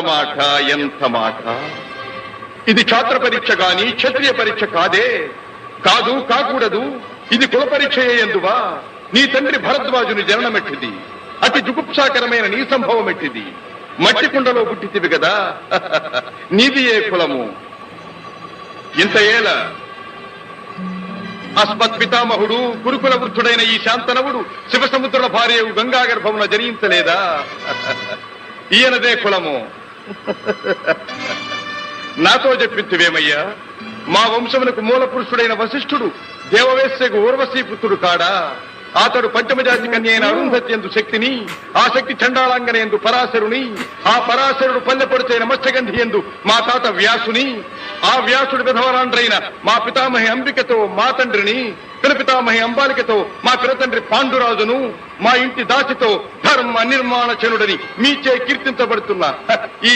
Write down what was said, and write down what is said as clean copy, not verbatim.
మాట ఎంత మాట. ఇది క్షాత్ర పరీక్ష గాని క్షత్రియ పరీక్ష కాదే. కాదు, కాకూడదు. ఇది కుల పరీక్ష ఎందువా? నీ తండ్రి భరద్వాజుని జననమెట్టిది. అతి జుగుప్సాకరమైన నీ సంభవం ఎట్టిది. మట్టి కుండలో పుట్టితివి కదా. నీది ఏ కులము? ఇంత ఏల అస్మత్ పితామహుడు గురుకుల వృద్ధుడైన ఈ శాంతనవుడు శివసముద్రుల భార్య గంగా గర్భమున జనించలేదా? ఈయనదే కులము. నాతో చెప్పించువేమయ్యా? మా వంశమునకు మూల పురుషుడైన వశిష్ఠుడు దేవవేశ్యకు ఊర్వశీ పుత్రుడు కాడా? అతడు పంచమజాతి కన్య అయిన అరుంధతి ఎందు శక్తిని, ఆ శక్తి చండాళాంగన ఎందు పరాశరుని, ఆ పరాశరుడు పల్లెపొడిచైన మత్స్యగంధి ఎందు మా తాత వ్యాసుని, ఆ వ్యాసుడి విధవరాండ్రైన మా పితామహి అంబికతో మా తండ్రిని, పితామహి అంబాలికతో మా పినతండ్రి పాండురాజును, మా ఇంటి దాసితో ధర్మ నిర్మాణ చనుడని మీచే కీర్తించబడుతున్నా ఈ